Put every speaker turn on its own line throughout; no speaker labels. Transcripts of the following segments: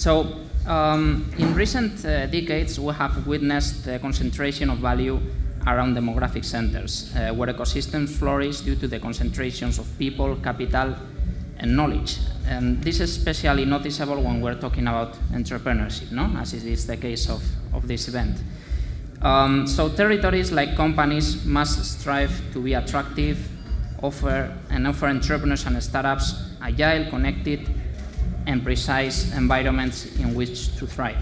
So in recent decades, we have witnessed the concentration of value around demographic centers, where ecosystems flourish due to the concentrations of people, capital, and knowledge. And this is especially noticeable when we're talking about entrepreneurship, no? As it is the case of this event. So territories like companies must strive to be attractive, offer entrepreneurs and startups agile, connected, and precise environments in which to thrive.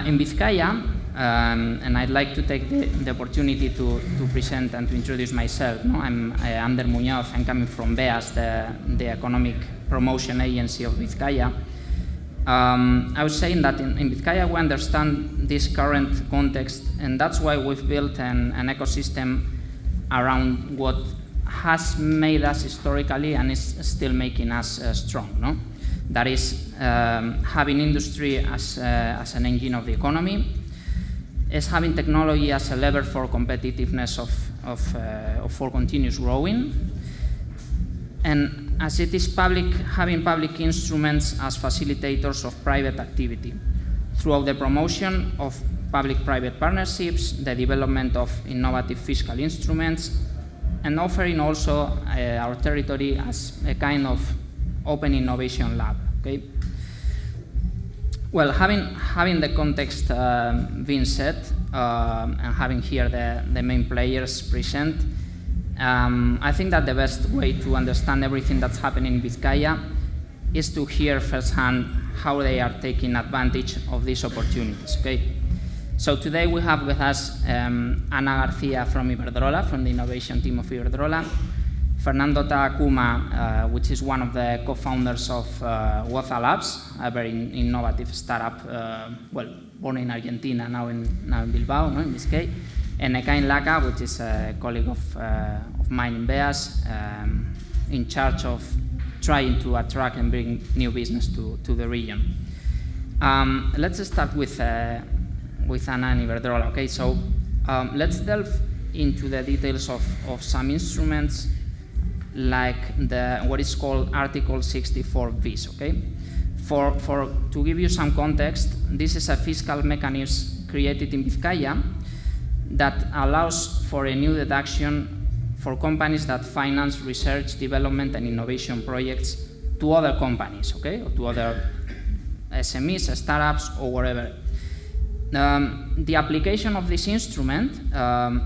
In Vizcaya, and I'd like to take the opportunity to present and to introduce myself. No? I'm Ander Muñoz. I'm coming from BEAS, the economic promotion agency of Vizcaya. I was saying that in Vizcaya we understand this current context, and that's why we've built an ecosystem around what has made us historically and is still making us strong. No? That is having industry as an engine of the economy, is having technology as a lever for competitiveness for continuous growing, and as it is having public instruments as facilitators of private activity throughout the promotion of public-private partnerships, the development of innovative fiscal instruments, and offering also our territory as a kind of open innovation lab. Okay? Well, having the context being set, and having here the main players present, I think that the best way to understand everything that's happening in Vizcaya is to hear firsthand how they are taking advantage of these opportunities. Okay? So today we have with us Ana Garcia from Iberdrola, from the innovation team of Iberdrola, Fernando Takuma, which is one of the co-founders of Woza Labs, a very innovative startup, born in Argentina, now in Bilbao, no, in this case, and Ekain Laka, which is a colleague of mine in BEAS, in charge of trying to attract and bring new business to the region. Let's start with Ana and Iberdrola. Okay, so let's delve into the details of some instruments like what is called Article 64 bis. Okay, to give you some context, this is a fiscal mechanism created in Vizcaya that allows for a new deduction for companies that finance research, development, and innovation projects to other companies, okay, or to other SMEs, startups, or whatever. The application of this instrument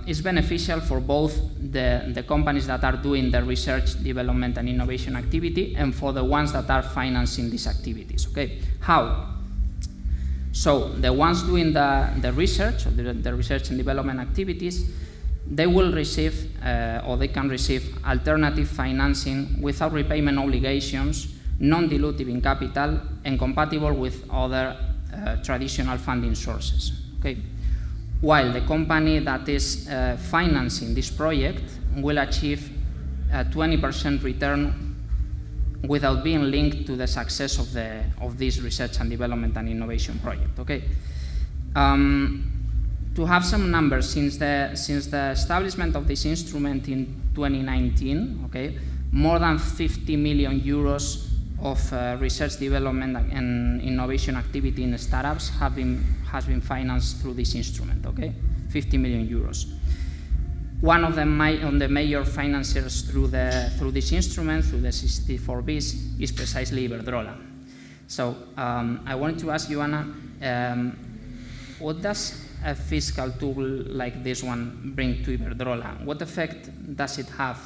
is beneficial for both the companies that are doing the research, development, and innovation activity, and for the ones that are financing these activities. Okay, how? So the ones doing the research, or the research and development activities, they will receive, or they can receive, alternative financing without repayment obligations, non-dilutive in capital, and compatible with other traditional funding sources. Okay? While the company that is financing this project will achieve a 20% return without being linked to the success of this research and development and innovation project. Okay? To have some numbers, since the establishment of this instrument in 2019, okay, more than 50 million euros of research, development, and innovation activity in startups has been financed through this instrument. Okay, 50 million euros. One of the major financiers through this instrument, through the 64 bis, is precisely Iberdrola. So I wanted to ask you, Ana, what does a fiscal tool like this one bring to Iberdrola? What effect does it have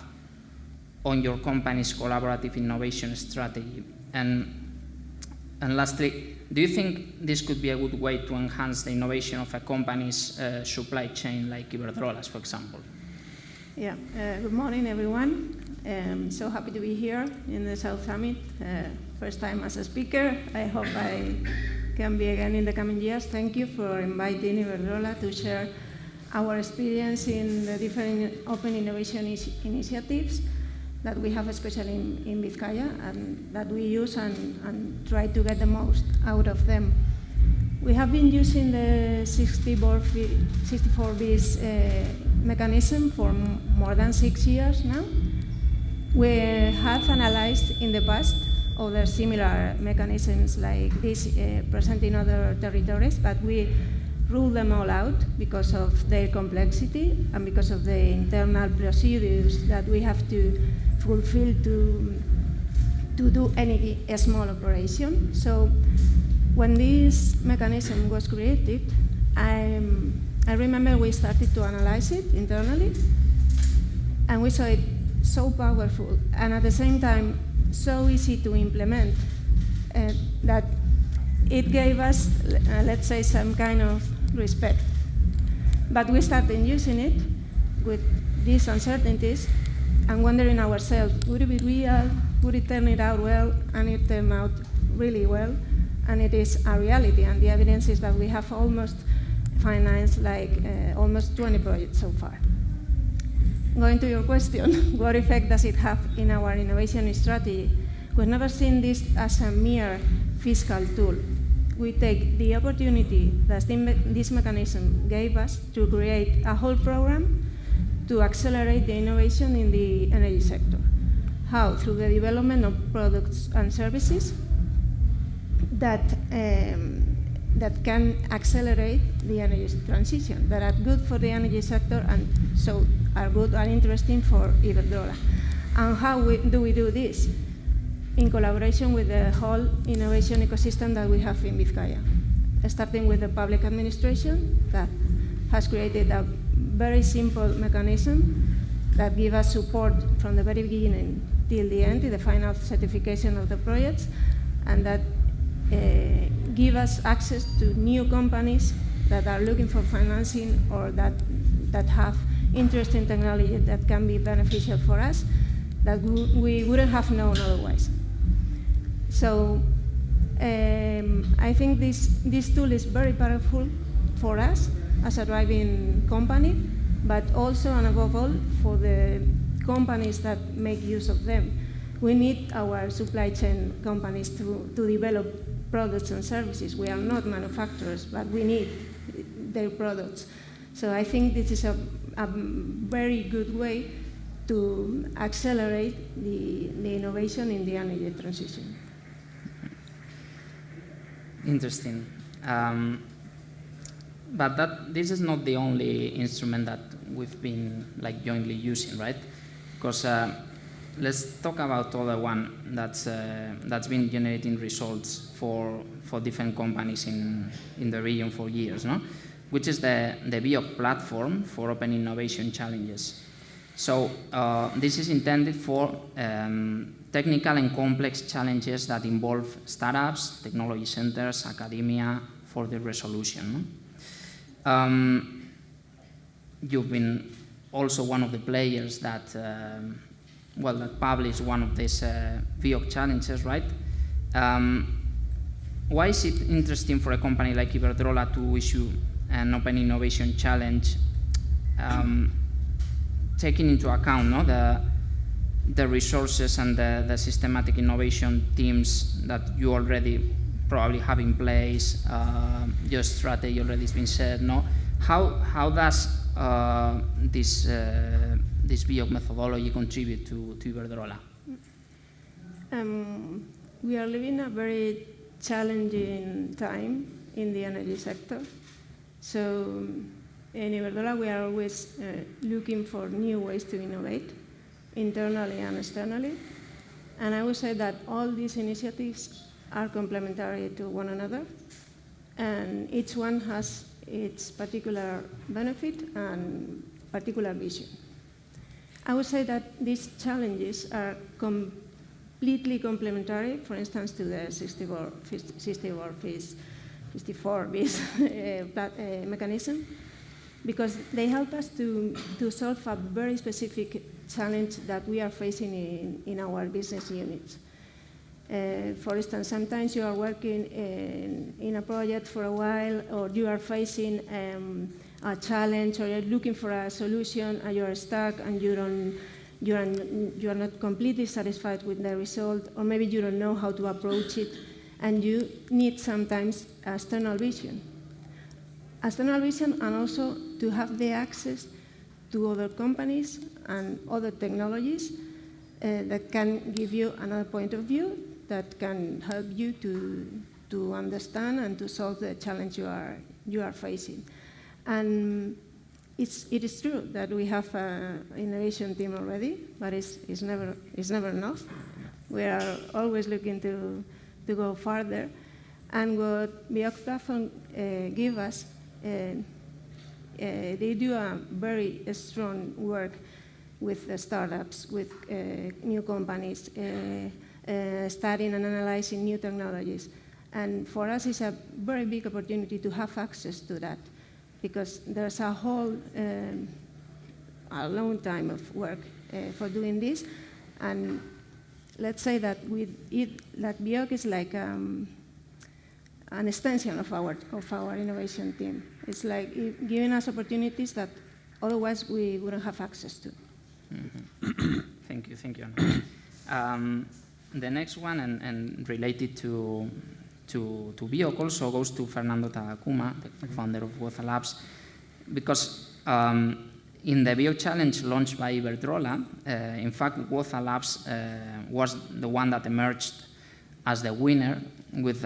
on your company's collaborative innovation strategy? And lastly, do you think this could be a good way to enhance the innovation of a company's supply chain like Iberdrola's, for example?
Yeah, good morning, everyone. I'm so happy to be here in the South Summit. First time as a speaker. I hope I can be again in the coming years. Thank you for inviting Iberdrola to share our experience in the different open innovation initiatives that we have, especially in Vizcaya, and that we use and try to get the most out of them. We have been using the 64 bis mechanism for more than 6 years now. We have analyzed in the past other similar mechanisms like this present in other territories, but we rule them all out because of their complexity and because of the internal procedures that we have to fulfill to do any small operation. So when this mechanism was created, I remember we started to analyze it internally, and we saw it so powerful and at the same time so easy to implement that it gave us, let's say, some kind of respect. But we started using it with these uncertainties and wondering ourselves, would it be real? Would it turn it out well? And it turned out really well. And it is a reality. And the evidence is that we have almost financed almost 20 projects so far. Going to your question, what effect does it have in our innovation strategy? We've never seen this as a mere fiscal tool. We take the opportunity that this mechanism gave us to create a whole program to accelerate the innovation in the energy sector. How? Through the development of products and services that can accelerate the energy transition, that are good for the energy sector and so are good and interesting for Iberdrola. And how do we do this? In collaboration with the whole innovation ecosystem that we have in Vizcaya, starting with the public administration that has created a very simple mechanism that gives us support from the very beginning till the end, in the final certification of the projects, and that give us access to new companies that are looking for financing or that have interesting technology that can be beneficial for us that we wouldn't have known otherwise. So I think this tool is very powerful for us as a driving company, but also and above all for the companies that make use of them. We need our supply chain companies to develop products and services. We are not manufacturers, but we need their products. So I think this is a very good way to accelerate the innovation in the energy transition.
Interesting. But this is not the only instrument that we've been jointly using, right? Because let's talk about other one that's been generating results for different companies in the region for years, no? Which is the BIOC platform for open innovation challenges. So this is intended for technical and complex challenges that involve startups, technology centers, academia for the resolution. No? You've been also one of the players that published one of these BIOC challenges, right? Why is it interesting for a company like Iberdrola to issue an open innovation challenge, taking into account the resources and the systematic innovation teams that you already probably have in place, your strategy already has been set, no? How does this BIOC methodology contribute to Iberdrola?
We are living a very challenging time in the energy sector. So in Iberdrola, we are always looking for new ways to innovate, internally and externally. And I would say that all these initiatives are complementary to one another, and each one has its particular benefit and particular vision. I would say that these challenges are completely complementary, for instance, to the 64-bis mechanism, because they help us to solve a very specific challenge that we are facing in our business units. For instance, sometimes you are working in a project for a while, or you are facing a challenge, or you're looking for a solution, and you are stuck, and you are not completely satisfied with the result, or maybe you don't know how to approach it, and you need sometimes external vision. External vision, and also to have the access to other companies and other technologies that can give you another point of view that can help you to understand and to solve the challenge you are facing. And it is true that we have an innovation team already, but it's never enough. We are always looking to go further. And what Bioc platform give us, they do a very strong work with the startups, with new companies, studying and analyzing new technologies. And for us, it's a very big opportunity to have access to that, because there's a long time of work for doing this. And let's say that that Bioc is like an extension of our innovation team. It's like giving us opportunities that otherwise we wouldn't have access to.
Mm-hmm. Thank you, Ana. The next one, and related to Bioc, also goes to Fernando Takuma, the founder of Woza Labs, because in the Bioc Challenge launched by Iberdrola, in fact, Woza Labs was the one that emerged as the winner with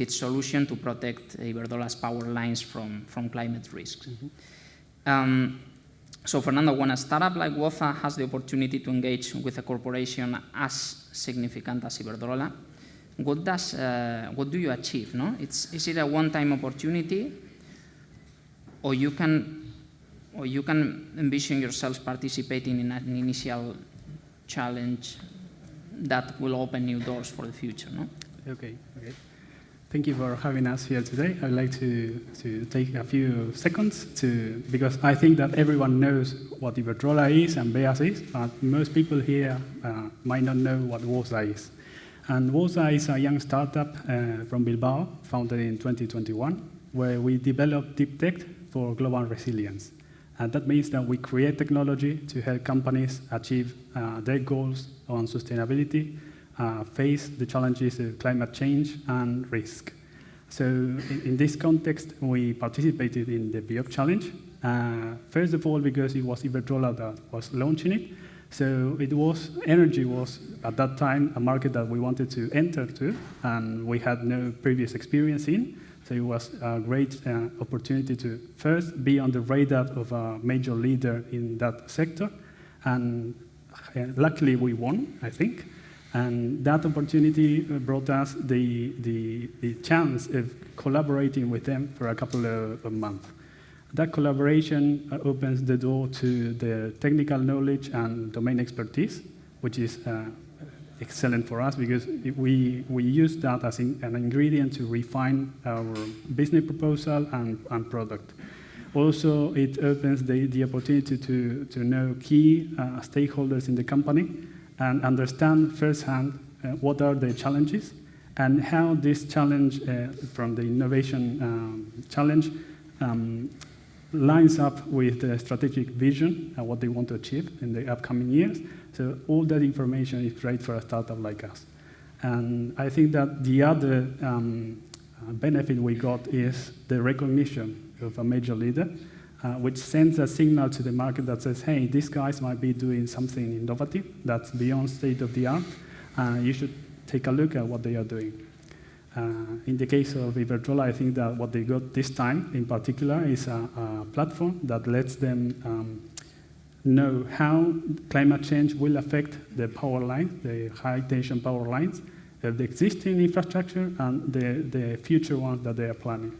its solution to protect Iberdrola's power lines from climate risks. Mm-hmm. So, Fernando, when a startup like Woza has the opportunity to engage with a corporation as significant as Iberdrola, what do you achieve? No? Is it a one-time opportunity, or you can envision yourselves participating in an initial challenge that will open new doors for the future? No?
Okay. Thank you for having us here today. I'd like to take a few seconds because I think that everyone knows what Iberdrola is and BEAS is, but most people here might not know what Woza is. And Woza is a young startup from Bilbao, founded in 2021, where we develop deep tech for global resilience. And that means that we create technology to help companies achieve their goals on sustainability, face the challenges of climate change and risk. So in this context, we participated in the Bioc Challenge. First of all, because it was Iberdrola that was launching it. So energy was, at that time, a market that we wanted to enter to, and we had no previous experience in. So it was a great opportunity to first be on the radar of a major leader in that sector. And luckily, we won, I think. And that opportunity brought us the chance of collaborating with them for a couple of months. That collaboration opens the door to the technical knowledge and domain expertise, which is excellent for us because we use that as an ingredient to refine our business proposal and product. Also, it opens the opportunity to know key stakeholders in the company and understand firsthand what are the challenges and how this challenge from the innovation challenge lines up with the strategic vision and what they want to achieve in the upcoming years. So all that information is great for a startup like us. And I think that the other benefit we got is the recognition of a major leader, which sends a signal to the market that says, hey, these guys might be doing something innovative that's beyond state of the art. You should take a look at what they are doing. In the case of Iberdrola, I think that what they got this time in particular is a platform that lets them know how climate change will affect the power lines, the high tension power lines, the existing infrastructure and the future ones that they are planning.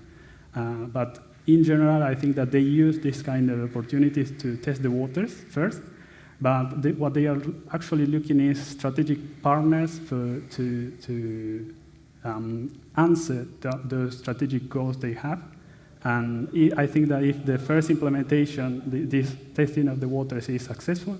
But in general, I think that they use this kind of opportunities to test the waters first. But what they are actually looking is strategic partners to answer the strategic goals they have. And I think that if the first implementation, this testing of the waters is successful,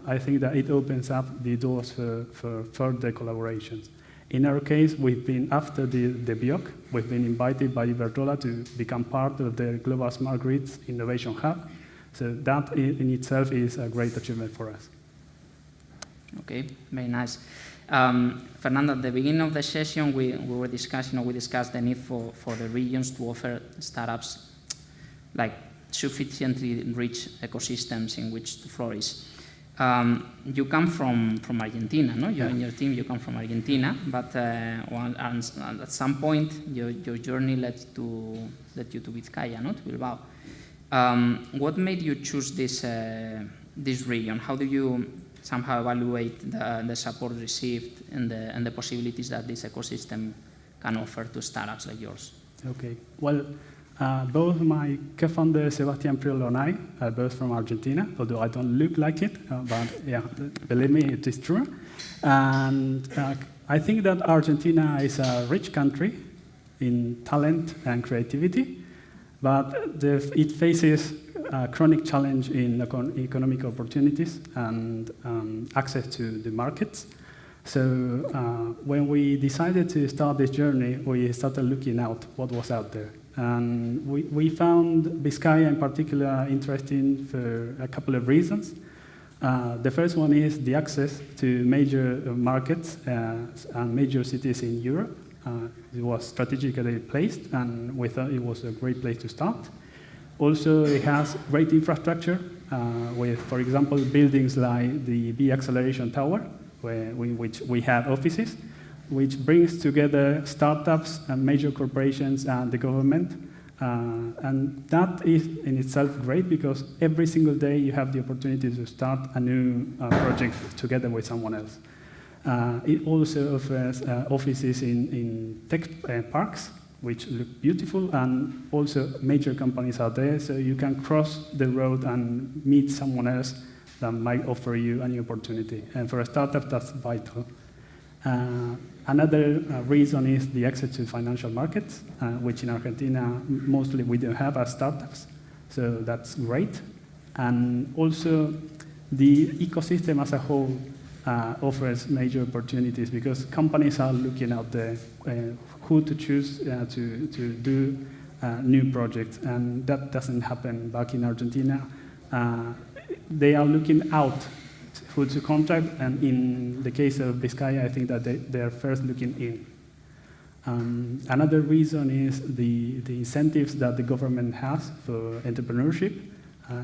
I think that it opens up the doors for further collaborations. In our case, we've been, after the Bioc, we've been invited by Iberdrola to become part of the Global Smart Grids Innovation Hub. So that in itself is a great achievement for us.
Okay, very nice. Fernando, at the beginning of the session, we discussed the need for the regions to offer startups like sufficiently rich ecosystems in which to flourish. You come from Argentina, no? You and your team, you come from Argentina, but at some point, your journey led you to Vizcaya, no? To Bilbao. What made you choose this region? How do you somehow evaluate the support received and the possibilities that this ecosystem can offer to startups like yours?
Okay. Well, both my co-founder Sebastian Priolo and I are both from Argentina, although I don't look like it, but yeah, believe me, it is true. And I think that Argentina is a rich country in talent and creativity, but it faces a chronic challenge in economic opportunities and access to the markets. So when we decided to start this journey, we started looking out what was out there. And we found Vizcaya in particular interesting for a couple of reasons. The first one is the access to major markets and major cities in Europe. It was strategically placed, and we thought it was a great place to start. Also, it has great infrastructure with, for example, buildings like the B Acceleration Tower, which we have offices, which brings together startups and major corporations and the government. And that is in itself great because every single day you have the opportunity to start a new project together with someone else. It also offers offices in tech parks, which look beautiful, and also major companies are there, so you can cross the road and meet someone else that might offer you a new opportunity. And for a startup, that's vital. Another reason is the access to financial markets, which in Argentina, mostly we don't have as startups, so that's great. And also, the ecosystem as a whole offers major opportunities because companies are looking out there who to choose to do new projects, and that doesn't happen back in Argentina. They are looking out who to contract, and in the case of Vizcaya, I think that they are first looking in. Another reason is the incentives that the government has for entrepreneurship.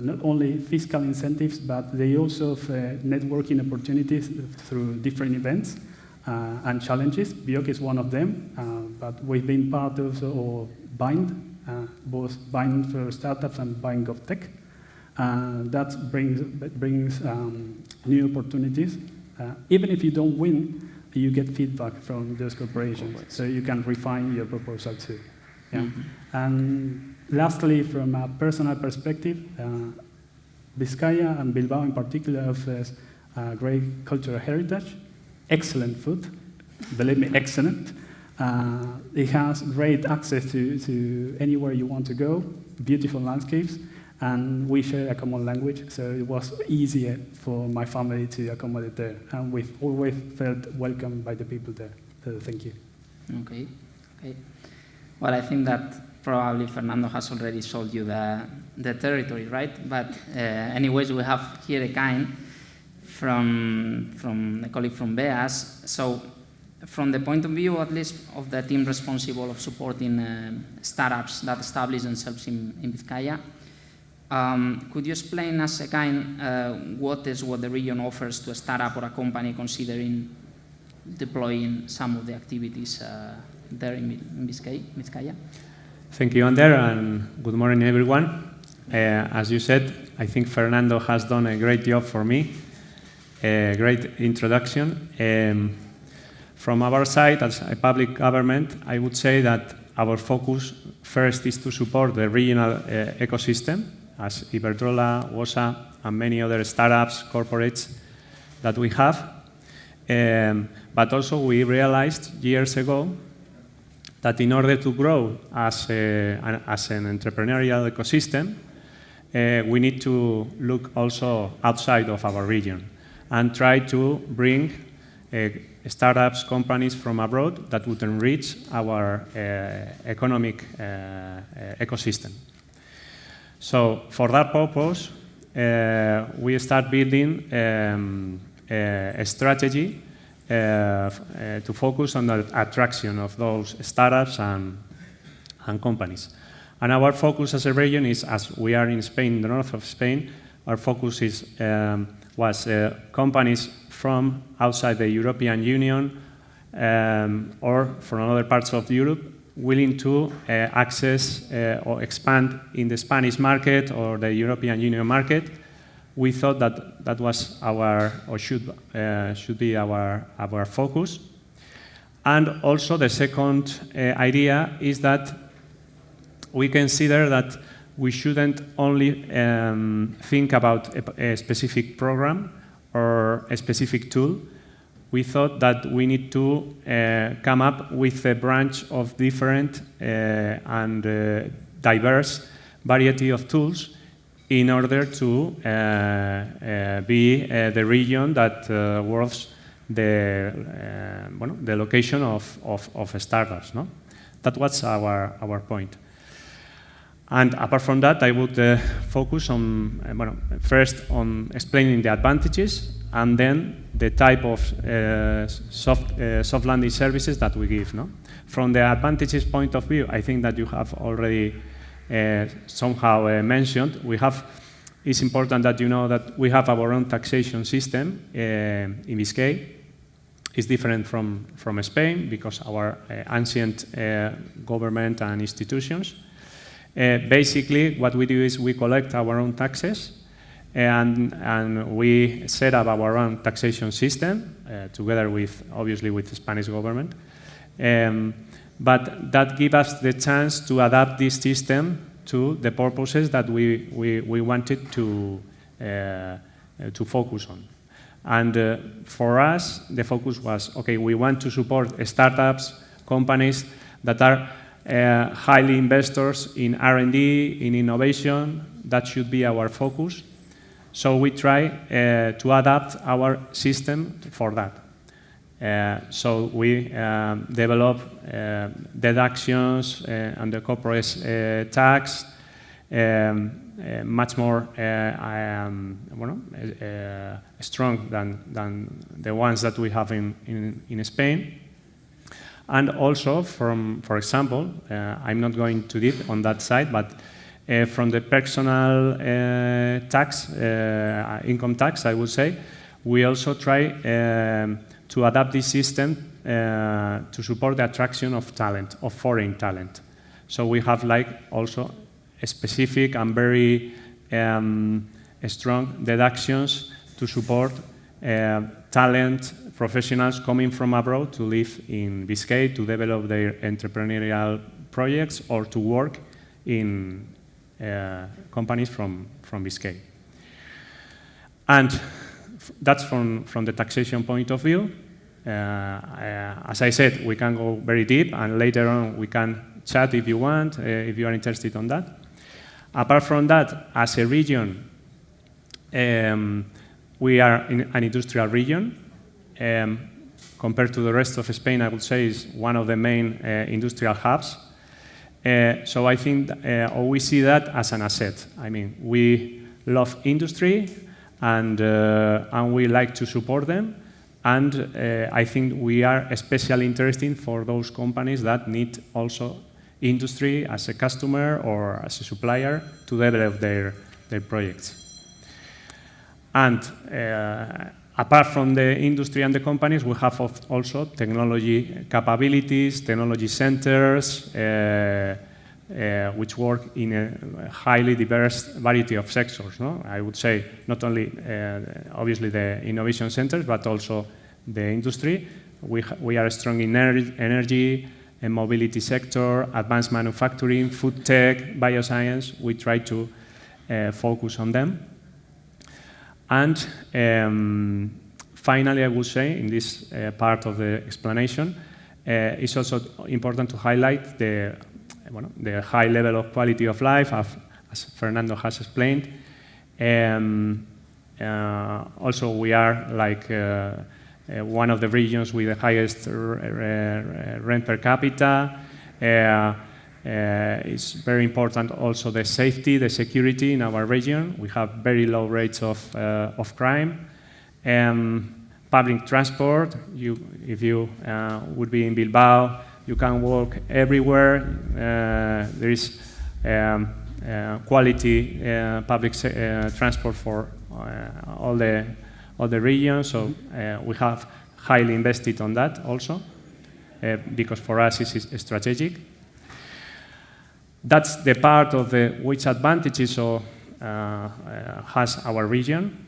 Not only fiscal incentives, but they also offer networking opportunities through different events and challenges. BIOC is one of them, but we've been part of Bind, both Bind for startups and Bind GovTech. That brings new opportunities. Even if you don't win, you get feedback from those corporations, so you can refine your proposal too. Yeah. Mm-hmm. And lastly, from a personal perspective, Vizcaya and Bilbao in particular offers great cultural heritage, excellent food, believe me, excellent. It has great access to anywhere you want to go, beautiful landscapes, and we share a common language, so it was easier for my family to accommodate there. And we've always felt welcomed by the people there. So thank you.
Okay. Well, I think that probably Fernando has already sold you the territory, right? But anyways, we have here a kind from a colleague from BEAS. So from the point of view, at least, of the team responsible of supporting startups that establish themselves in Vizcaya, could you explain us what the region offers to a startup or a company considering deploying some of the activities there in Vizcaya?
Thank you, Ander, and good morning, everyone. As you said, I think Fernando has done a great job for me, a great introduction. From our side, as a public government, I would say that our focus first is to support the regional ecosystem, as Iberdrola, WOSA, and many other startups, corporates that we have. But also we realized years ago that in order to grow as an entrepreneurial ecosystem, we need to look also outside of our region and try to bring startups, companies from abroad that would enrich our economic ecosystem. So for that purpose, we start building a strategy to focus on the attraction of those startups and companies. And our focus as a region is, as we are in Spain, the north of Spain, our focus is was companies from outside the European Union or from other parts of Europe willing to access or expand in the Spanish market or the European Union market. We thought that that was our, or should be our focus. And also the second idea is that we consider that we shouldn't only think about a specific program or a specific tool. We thought that we need to come up with a branch of different and diverse variety of tools in order to be the region that was the location of startups. No? That was our point. And apart from that, I would focus on, first on explaining the advantages and then the type of soft landing services that we give. No? From the advantages point of view, I think that you have already somehow mentioned, it's important that you know that we have our own taxation system in Biscay. It's different from Spain because our ancient government and institutions. Basically, what we do is we collect our own taxes and we set up our own taxation system together with, obviously, with the Spanish government. But that gives us the chance to adapt this system to the purposes that we wanted to focus on. And for us, the focus was, okay, we want to support startups, companies that are highly investors in R&D, in innovation. That should be our focus. So we try to adapt our system for that. So we develop deductions on the corporate tax, much more strong than the ones that we have in Spain. And also for example, I'm not going too deep on that side, but from the personal tax, income tax, I would say, we also try to adapt this system to support the attraction of talent, of foreign talent. So we have also a specific and very strong deductions to support talent, professionals coming from abroad to live in Biscay, to develop their entrepreneurial projects or to work in companies from Biscay. And that's from the taxation point of view. As I said, we can go very deep, and later on we can chat if you want, if you are interested on that. Apart from that, as a region, we are in an industrial region. Compared to the rest of Spain, I would say is one of the main industrial hubs. So I think we see that as an asset. I mean, we love industry and we like to support them. And I think we are especially interested for those companies that need also industry as a customer or as a supplier to develop their projects. And apart from the industry and the companies, we have also technology capabilities, technology centers, which work in a highly diverse variety of sectors. No? I would say not only, obviously, the innovation centers, but also the industry. We are strong in energy, and mobility sector, advanced manufacturing, food tech, bioscience. We try to focus on them. And finally, I would say, in this part of the explanation, it's also important to highlight the high level of quality of life, as Fernando has explained. Also, we are one of the regions with the highest rent per capita. It's very important also the safety, the security in our region. We have very low rates of crime. Public transport, if you would be in Bilbao, you can walk everywhere. There is quality public transport for all the the region. So we have highly invested on that also, because for us it's strategic. That's the part of which advantages has our region.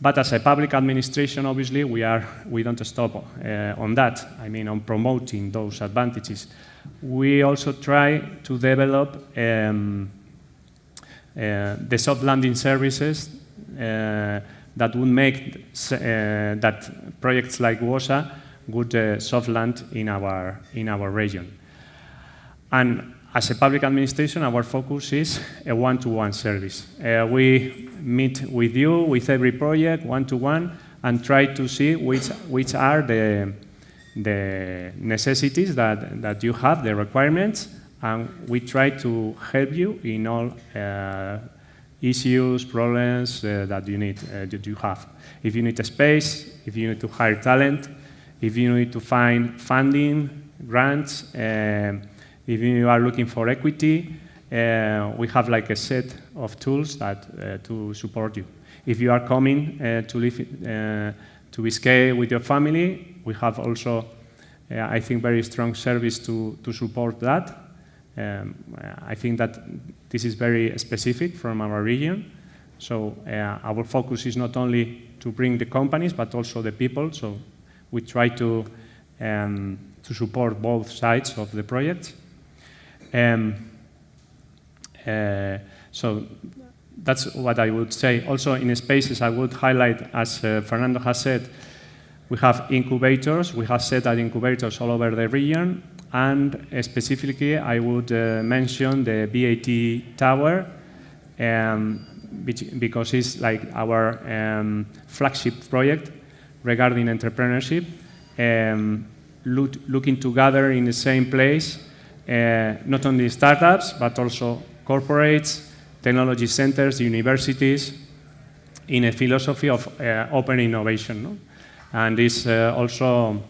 But as a public administration, obviously, we don't stop on that. I mean, on promoting those advantages. We also try to develop the soft landing services that would make that projects like WOSA would soft land in our region. And as a public administration, our focus is a one-to-one service. We meet with you, with every project, one-to-one, and try to see which are the necessities that you have, the requirements, and we try to help you in all issues, problems that you have. If you need a space, if you need to hire talent, if you need to find funding, grants, if you are looking for equity, we have like a set of tools that to support you. If you are coming to live to Biscay with your family, we have also, I think, very strong service to support that. I think that this is very specific from our region. So our focus is not only to bring the companies, but also the people. So we try to support both sides of the project. So that's what I would say. Also in spaces, I would highlight, as Fernando has said, we have incubators. We have set up incubators all over the region. And specifically, I would mention the BAT Tower, because it's like our flagship project regarding entrepreneurship, looking together in the same place, not only startups, but also corporates, technology centers, universities, in a philosophy of open innovation. No? And it's also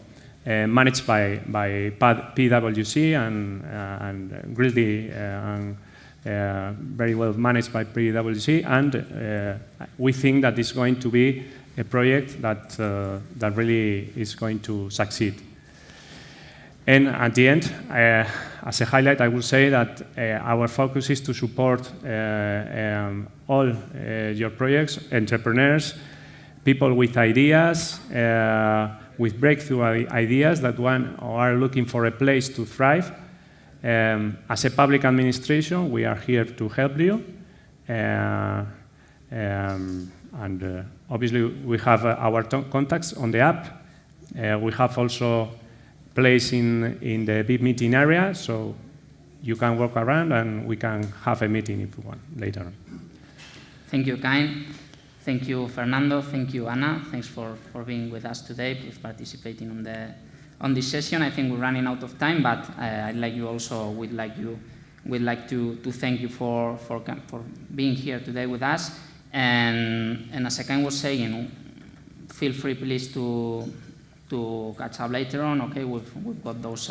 managed by PwC and really very well managed by PwC, and we think that it's going to be a project that really is going to succeed. And at the end, as a highlight, I would say that our focus is to support all your projects, entrepreneurs, people with ideas, with breakthrough ideas that are looking for a place to thrive. As a public administration, we are here to help you. And obviously, we have our contacts on the app. We have also place in the big meeting area, so you can walk around and we can have a meeting if you want later on.
Thank you, Kain. Thank you, Fernando. Thank you, Anna. Thanks for being with us today, for participating on this session. I think we're running out of time, but I'd like you also, we'd like to thank you for being here today with us. And as Kain was saying, feel free, please, to catch up later on. Okay, we've got those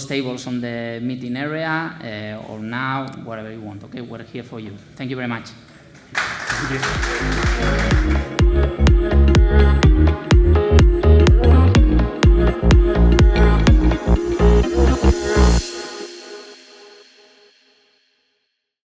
tables on the meeting area, or now, whatever you want. Okay, we're here for you. Thank you very much.
Thank you.